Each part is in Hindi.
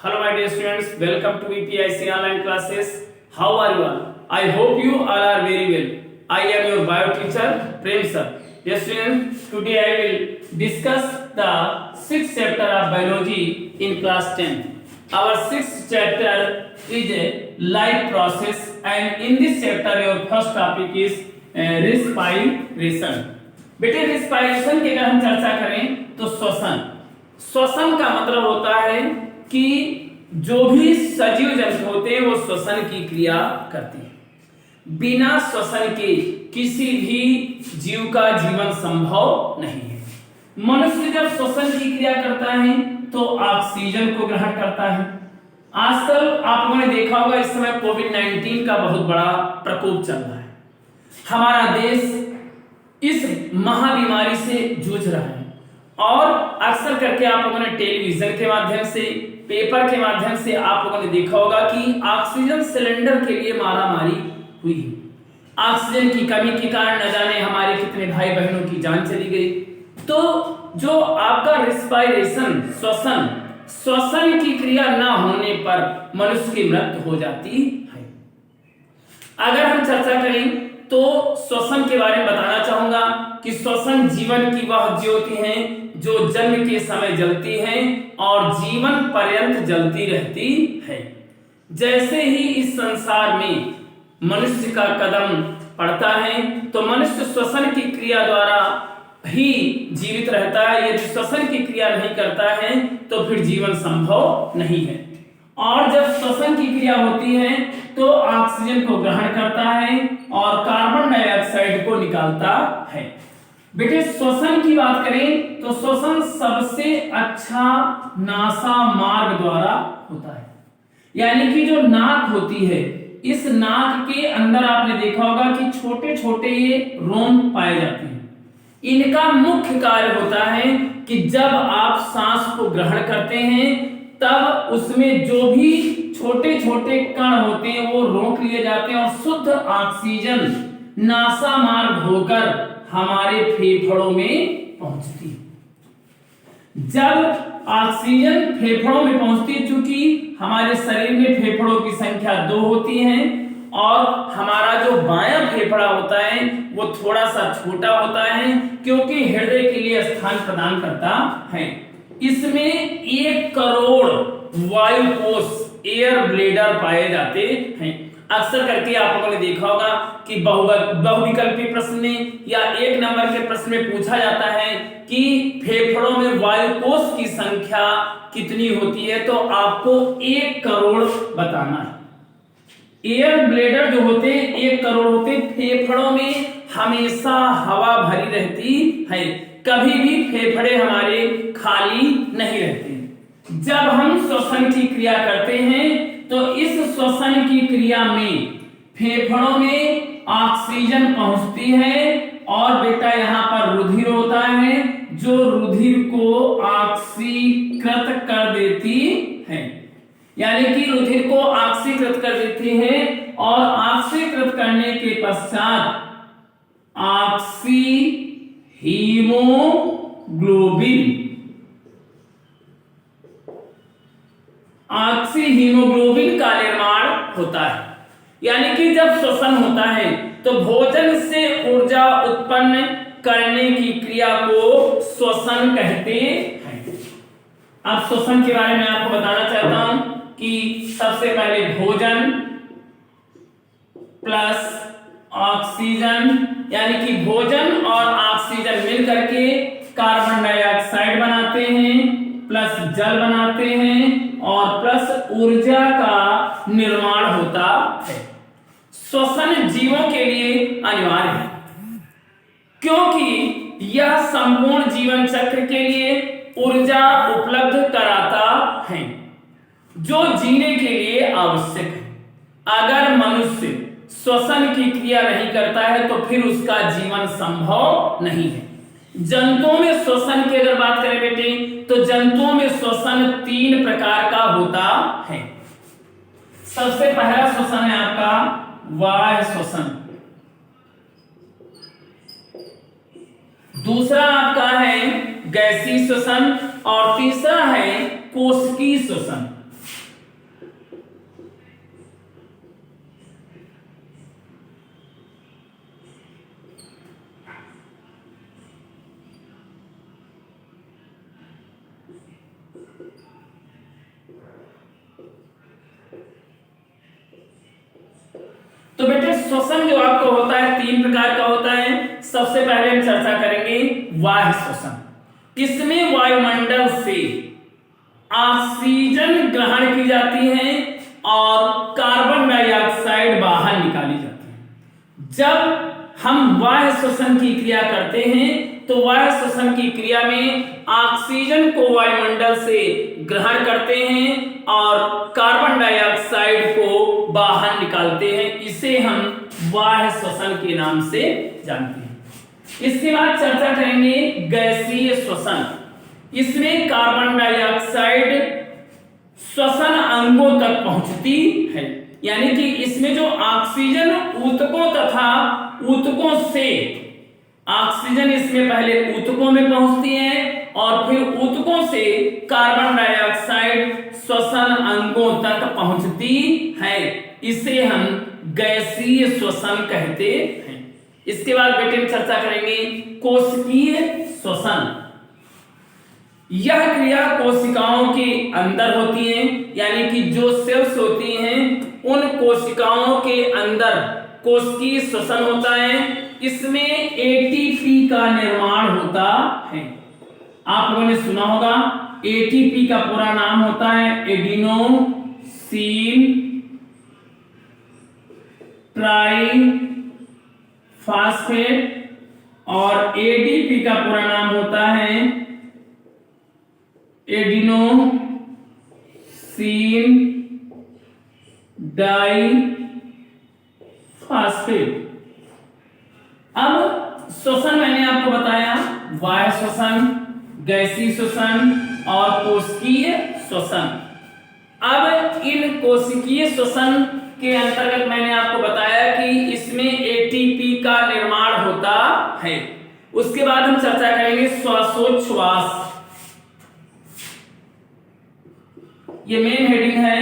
Hello my dear students, welcome to VPIC online classes. How are you all? I hope you all are very well. I am your bio teacher Prem sir. Yes students, today I will discuss the 6th chapter of biology in class 10. Our 6th chapter is a life process and in this chapter your first topic is respiration. बेटे respiration की अगर हम चर्चा करें तो श्वसन का मतलब होता है कि जो भी सजीव जंतु होते हैं वो श्वसन की क्रिया करते हैं। बिना श्वसन के किसी भी जीव का जीवन संभव नहीं है। मनुष्य जब श्वसन की क्रिया करता है तो ऑक्सीजन को ग्रहण करता है। आजकल आप लोगों ने देखा होगा इस समय कोविड-19 का बहुत बड़ा प्रकोप चल रहा है। हमारा देश इस महाबीमारी से जूझ रहा है और अक्सर करके आप लोगों ने टेलीविजन के माध्यम से, पेपर के माध्यम से आप लोगों ने देखा होगा कि ऑक्सीजन सिलेंडर के लिए मारामारी हुई है। ऑक्सीजन की कमी के कारण न जाने हमारे कितने भाई बहनों की जान चली गई। तो जो आपका रिस्पायरेशन श्वसन की क्रिया न होने पर मनुष्य की मृत्यु हो जाती है। अगर हम चर्चा करें तो श्वसन के बारे में बताना चाहूंगा कि श्वसन जीवन की वह ज्योति है जो जन्म के समय जलती है और जीवन पर्यंत जलती रहती है। जैसे ही इस संसार में मनुष्य का कदम पड़ता है तो मनुष्य श्वसन की क्रिया द्वारा ही जीवित रहता है। यदि श्वसन की क्रिया नहीं करता है तो फिर जीवन संभव नहीं है। और जब श्वसन की क्रिया होती है तो ऑक्सीजन को ग्रहण करता है और कार्बन डाइऑक्साइड को निकालता है। बेटे श्वसन की बात करें तो श्वसन सबसे अच्छा नासा मार्ग द्वारा होता है। यानी कि जो नाक होती है, इस नाक के अंदर आपने देखा होगा कि छोटे छोटे ये रोम पाए जाते हैं। इनका मुख्य कार्य होता है कि जब आप सांस को ग्रहण करते हैं तब उसमें जो भी छोटे छोटे कण होते हैं वो रोक लिए जाते हैं और शुद्ध ऑक्सीजन नासा मार्ग होकर हमारे फेफड़ों में पहुंचती है। जब ऑक्सीजन फेफड़ों में पहुंचती है, चूंकि हमारे शरीर में फेफड़ों की संख्या 2 होती है और हमारा जो बायां फेफड़ा होता है वो थोड़ा सा छोटा होता है क्योंकि हृदय के लिए स्थान प्रदान करता है। इसमें 1 करोड़ वायु कोष एयर ब्लेडर पाए जाते हैं। अक्सर करके आप लोगों ने देखा होगा कि बहुविकल्पी प्रश्न में या 1 नंबर के प्रश्न में पूछा जाता है कि फेफड़ों में वायु कोष की संख्या कितनी होती है तो आपको 1 करोड़ बताना है। एयर ब्लेडर जो होते हैं 1 करोड़ होते हैं। फेफड़ों में हमेशा हवा भरी रहती है, कभी भी फेफड़े हमारे खाली नहीं रहते। जब हम श्वसन की क्रिया करते हैं तो इस श्वसन की क्रिया में फेफड़ों में ऑक्सीजन पहुंचती है और बेटा यहाँ पर रुधिर होता है जो रुधिर को ऑक्सीकृत कर देती है। यानी कि रुधिर को ऑक्सीकृत कर देती है और ऑक्सीकृत करने के पश्चात ऑक्सी हीमोग्लोबिन का निर्माण होता है। यानी कि जब श्वसन होता है तो भोजन से ऊर्जा उत्पन्न करने की क्रिया को श्वसन कहते हैं। अब श्वसन के बारे में आपको बताना चाहता हूं कि सबसे पहले भोजन प्लस ऑक्सीजन, यानी कि भोजन और ऑक्सीजन मिलकर के कार्बन डाइऑक्साइड बनाते हैं, प्लस जल बनाते हैं और प्लस ऊर्जा का निर्माण होता है। श्वसन जीवों के लिए अनिवार्य है क्योंकि यह संपूर्ण जीवन चक्र के लिए ऊर्जा उपलब्ध कराता है जो जीने के लिए आवश्यक है। अगर मनुष्य श्वसन की क्रिया नहीं करता है तो फिर उसका जीवन संभव नहीं है। जंतुओं में श्वसन की अगर बात करें बेटे तो जंतुओं में श्वसन 3 प्रकार का होता है। सबसे पहला श्वसन है आपका बाह्य श्वसन, दूसरा आपका है गैसीय श्वसन और तीसरा है कोशिकीय श्वसन। तीन प्रकार का होता है। सबसे पहले हम चर्चा करेंगे बाह्य श्वसन। इसमें वायुमंडल से ऑक्सीजन ग्रहण की जाती है और कार्बन डाइऑक्साइड बाहर निकाली जाती है। जब हम बाह्य श्वसन की क्रिया करते हैं तो बाह्य श्वसन की क्रिया में ऑक्सीजन को वायुमंडल से ग्रहण करते हैं और कार्बन डाइऑक्साइड को बाहर निकालते हैं। इसे हम बाह्य श्वसन के नाम से जानते हैं। इसके बाद चर्चा करेंगे गैसीय श्वसन। इसमें कार्बन डाइऑक्साइड श्वसन अंगों तक पहुंचती है, यानी कि इसमें जो ऑक्सीजन ऊतकों तथा ऊतकों से ऑक्सीजन इसमें पहले ऊतकों में पहुंचती है और फिर ऊतकों से कार्बन डाइऑक्साइड श्वसन अंगों तक पहुंचती है। इसे हम गैसीय श्वसन कहते हैं। इसके बाद बेटे हम चर्चा करेंगे कोशिकीय श्वसन। यह क्रिया कोशिकाओं के अंदर होती है, यानी कि जो सेल्स होती हैं उन कोशिकाओं के अंदर कोशिकीय श्वसन होता है। इसमें एटीपी का निर्माण होता है। आप लोगों ने सुना होगा एटीपी का पूरा नाम होता है एडिनोसिन ट्राइफॉस्फेट और एडीपी का पूरा नाम होता है एडिनोसिन डाइफॉस्फेट। अब श्वसन मैंने आपको बताया बाह्य श्वसन, गैसीय श्वसन और कोशिकीय श्वसन। अब इन कोशिकीय श्वसन के अंतर्गत मैंने आपको बताया कि इसमें एटीपी का निर्माण होता है। उसके बाद हम चर्चा करेंगे श्वासोच्छ्वास। ये मेन हेडिंग है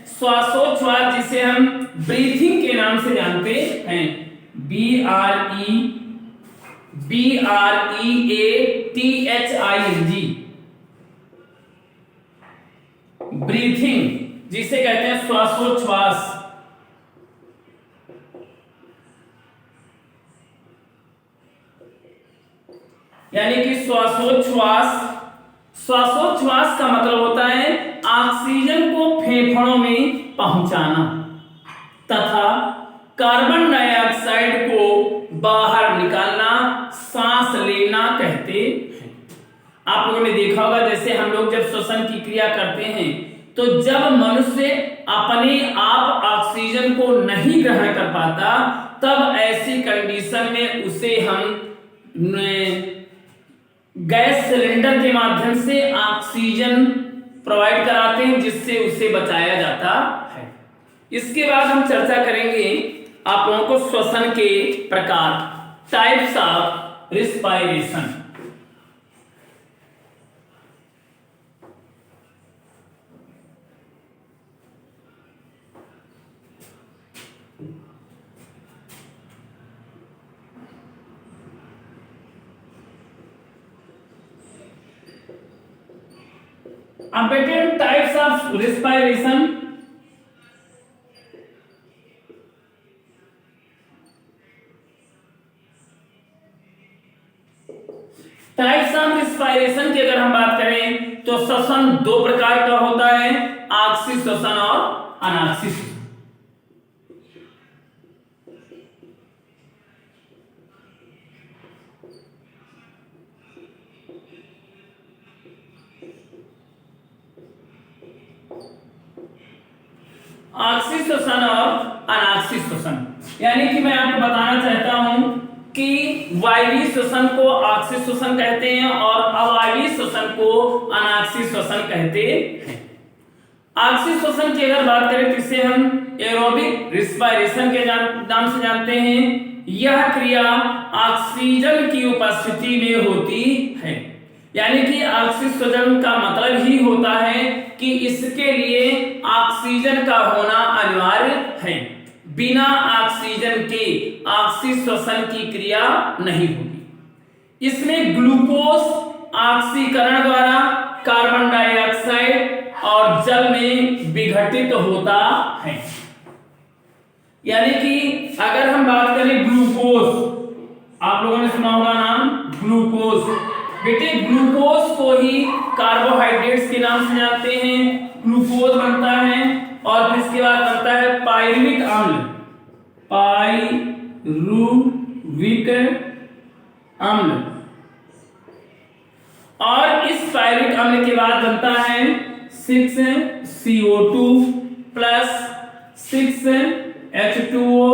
श्वासोच्छ्वास, जिसे हम ब्रीथिंग के नाम से जानते हैं। BREATHING, ब्रीथिंग जिसे कहते हैं श्वासोच्छ्वास। यानी कि श्वासोच्छ्वास का मतलब होता है ऑक्सीजन को फेफड़ों में पहुंचाना तथा कार्बन डाइऑक्साइड को बाहर निकालना, सांस लेना कहते हैं। आप लोगों ने देखा होगा जैसे हम लोग जब श्वसन की क्रिया करते हैं तो जब मनुष्य अपने आप ऑक्सीजन को नहीं ग्रहण कर पाता तब ऐसी कंडीशन में उसे हम गैस सिलेंडर के माध्यम से ऑक्सीजन प्रोवाइड कराते हैं, जिससे उसे बचाया जाता है। इसके बाद हम चर्चा करेंगे आप लोगों को श्वसन के प्रकार, टाइप्स ऑफ रिस्पायरेशन। अब बेटे types of respiration. Types of respiration की अगर हम बात करें तो श्वसन दो प्रकार का होता है, ऑक्सी श्वसन और अनाक्सी श्वसन। ऑक्सी श्वसन और अनाक्सी श्वसन, यानी कि मैं आपको बताना चाहता हूं कि वायवीय श्वसन को ऑक्सी श्वसन कहते हैं और अवायवीय श्वसन को अनाक्सी श्वसन कहते हैं। ऑक्सी श्वसन की अगर बात करें तो इसे हम एरोबिक रिस्पायरेशन के नाम से जानते हैं। यह क्रिया ऑक्सीजन की उपस्थिति में होती है, यानी कि ऑक्सीजन का मतलब ही होता है कि इसके लिए ऑक्सीजन का होना अनिवार्य है। बिना ऑक्सीजन के ऑक्सी श्वसन की क्रिया नहीं होगी। इसमें ग्लूकोज ऑक्सीकरण द्वारा कार्बन डाइऑक्साइड और जल में विघटित होता है। यानी कि अगर हम बात करें ग्लूकोज ग्लूकोज, आप लोगों ने सुना होगा नाम ग्लूकोज। बेटे ग्लूकोज को ही कार्बोहाइड्रेट्स के नाम से जानते हैं, ग्लूकोज बनता है और फिर इसके बाद बनता है पायरुविक अम्ल, पायरुविक अम्ल, और इस पायरुविक अम्ल के बाद बनता है 6CO2 प्लस 6H2O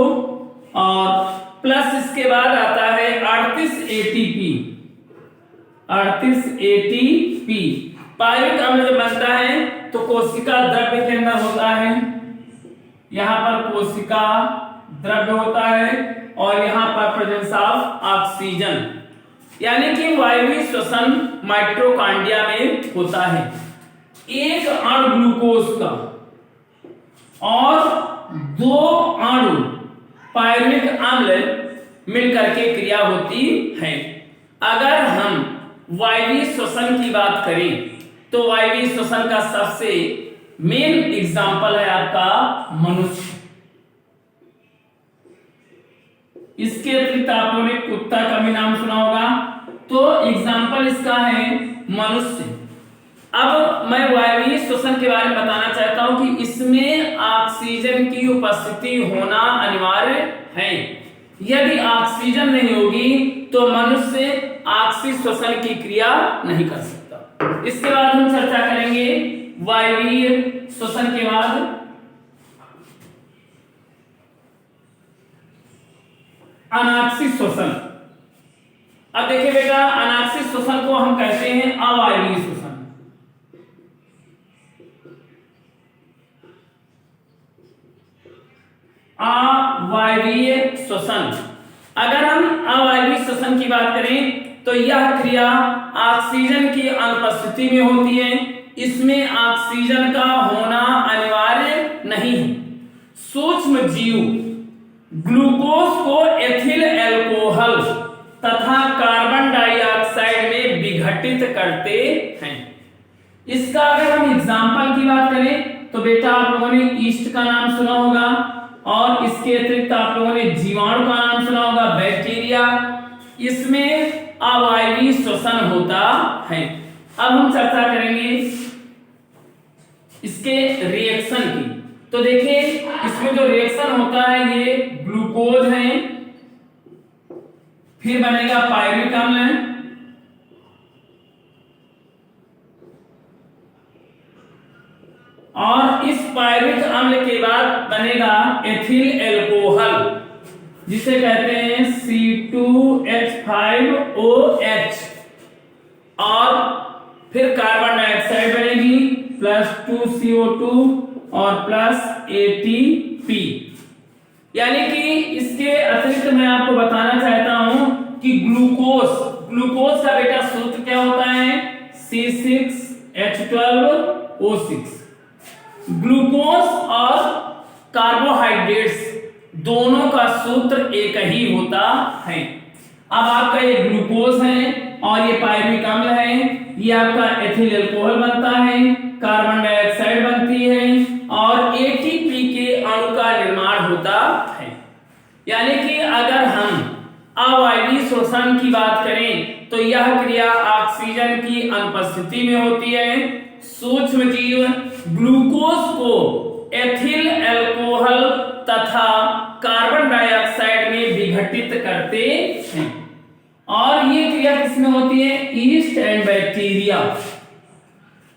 और प्लस इसके बाद आता है 38 ATP। पायरुविक अम्ल जब बनता है तो कोशिका द्रव्य के अंदर होता है, यहां पर कोशिका द्रव्य होता है और यहां पर प्रेजेंस ऑफ ऑक्सीजन, यानी कि वायवीय श्वसन माइटोकॉन्ड्रिया में होता है। एक अणु ग्लूकोज का और 2 अणु पायरुविक अम्ल मिलकर के क्रिया होती है। अगर हम वायवीय श्वसन की बात करें तो वायवीय श्वसन का सबसे मेन एग्जाम्पल है आपका मनुष्य। इसके अतिरिक्त आप लोगों ने कुत्ता का भी नाम सुना होगा, तो एग्जाम्पल इसका है मनुष्य। अब मैं वायवीय श्वसन के बारे में बताना चाहता हूं कि इसमें ऑक्सीजन की उपस्थिति होना अनिवार्य है। यदि ऑक्सीजन नहीं होगी तो मनुष्य ऑक्सीजन श्वसन की क्रिया नहीं कर सकता। इसके बाद हम चर्चा करेंगे वायवीय श्वसन के बाद अनाक्सिक श्वसन। अब देखिए बेटा, अनाक्सिक श्वसन को हम कहते हैं अवायवीय श्वसन। अवायवीय श्वसन, अगर हम अवायवीय श्वसन की बात करें तो यह क्रिया ऑक्सीजन की अनुपस्थिति में होती है। इसमें ऑक्सीजन का होना अनिवार्य नहीं है। सूक्ष्म जीव ग्लूकोज को एथिल एल्कोहल तथा कार्बन डाइऑक्साइड में विघटित करते हैं। इसका अगर हम एग्जाम्पल की बात करें तो बेटा आप लोगों ने ईस्ट का नाम सुना होगा और इसके अतिरिक्त आप लोगों ने जीवाणु का नाम सुना होगा, बैक्टीरिया। इसमें अवायवीय श्वसन होता है। अब हम चर्चा करेंगे इसके रिएक्शन की। तो देखिए इसमें जो रिएक्शन होता है ये ग्लूकोज है, फिर बनेगा पायरुविक अम्ल और इस पायरुविक अम्ल के बाद बनेगा एथिल एल्कोहल, जिसे कहते हैं C2H5OH, और फिर कार्बन डाइऑक्साइड बनेगी प्लस 2CO2 और प्लस ATP। यानी कि इसके अतिरिक्त मैं आपको बताना चाहता हूं कि ग्लूकोज का बेटा सूत्र क्या होता है, C6H12O6। ग्लूकोज और कार्बोहाइड्रेट्स दोनों का सूत्र एक ही होता है। अब आपका ये ग्लूकोज है और ये पायरुविक अम्ल है, ये आपका एथिल अल्कोहल बनता है, कार्बन डाइऑक्साइड बनती है और एटीपी के अणु का निर्माण होता है। यानी कि अगर हम अवायवीय श्वसन की बात करें तो यह क्रिया ऑक्सीजन की अनुपस्थिति में होती है। सूक्ष्म जीव ग्लूकोज को एथिल अल्कोहल तथा कार्बन डाइऑक्साइड में विघटित करते हैं और ये क्रिया किसमें होती है, ईस्ट एंड बैक्टीरिया।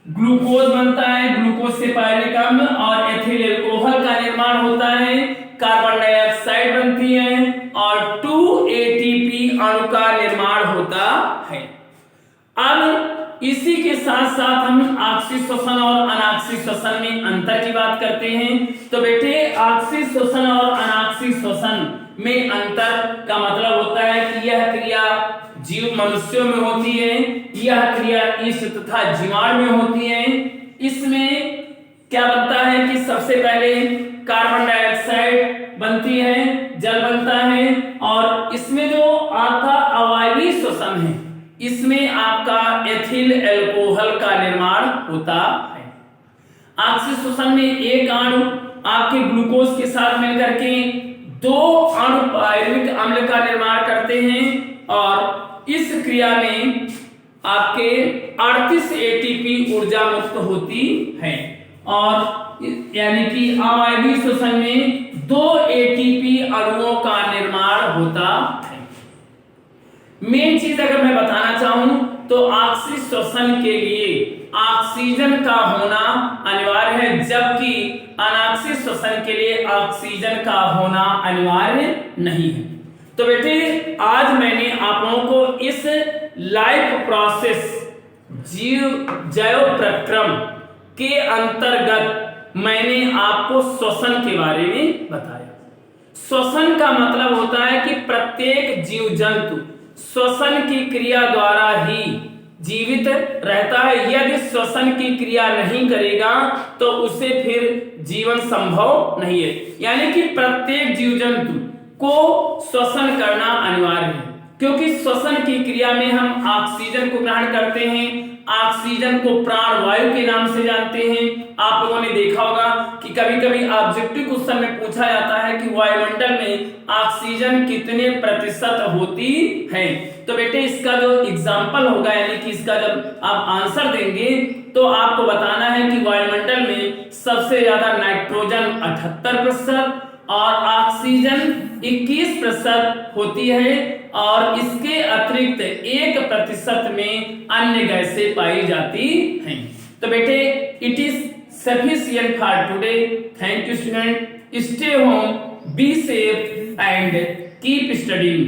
ग्लूकोज बनता है, ग्लूकोज से पायरुविक अम्ल और एथिल अल्कोहल का निर्माण होता है, कार्बन डाइऑक्साइड बनती है और 2 ATP अणु का निर्माण होता है। अब इसी के साथ साथ हम ऑक्सीजन श्वसन और अनाक्सीय श्वसन में अंतर की बात करते हैं। तो बेटे ऑक्सीजन श्वसन और अनाक्सीय श्वसन में अंतर का मतलब होता है कि यह क्रिया जीव मनुष्यों में होती है, यह क्रिया ईस्ट तथा जीवाणु में होती है। इसमें क्या बनता है कि सबसे पहले कार्बन डाइऑक्साइड बनती है, जल बनता है और इसमें जो आपका अवायवीय श्वसन है इसमें आपका एथिल अल्कोहल का निर्माण होता है। ऑक्सीजन श्वसन में एक अणु आपके ग्लूकोज के साथ मिलकर के दो अणु पायरुविक अम्ल का निर्माण करते हैं और इस क्रिया में आपके 38 एटीपी ऊर्जा मुक्त होती है और यानी कि अवायवीय श्वसन में 2 एटीपी अणुओं का निर्माण होता है। मेन चीज अगर मैं बताना चाहूं तो ऑक्सीजन श्वसन के लिए ऑक्सीजन का होना अनिवार्य है, जबकि अनाक्सीय श्वसन के लिए ऑक्सीजन का होना अनिवार्य नहीं है। तो बेटे आज मैंने आप लोगों को इस लाइफ प्रोसेस जैव प्रक्रम के अंतर्गत मैंने आपको श्वसन के बारे में बताया। श्वसन का मतलब होता है कि प्रत्येक जीव जंतु श्वसन की क्रिया द्वारा ही जीवित रहता है। यदि श्वसन की क्रिया नहीं करेगा तो उसे फिर जीवन संभव नहीं है। यानी कि प्रत्येक जीव जंतु को श्वसन करना अनिवार्य है, क्योंकि श्वसन की क्रिया में हम ऑक्सीजन को ग्रहण करते हैं। ऑक्सीजन को प्राण वायु के नाम से जानते हैं। आप लोगों ने देखा होगा कि कभी कभी ऑब्जेक्टिव क्वेश्चन में पूछा जाता है कि वायुमंडल में ऑक्सीजन कितने प्रतिशत होती है। तो बेटे इसका जो एग्जाम्पल होगा, यानी कि इसका जब आप आंसर देंगे तो आपको बताना है कि वायुमंडल में सबसे ज्यादा नाइट्रोजन 78% और ऑक्सीजन 21% होती है और इसके अतिरिक्त 1% में अन्य गैसें पाई जाती हैं। तो बेटे it is sufficient for today. Thank you student. Stay home, be safe and keep studying.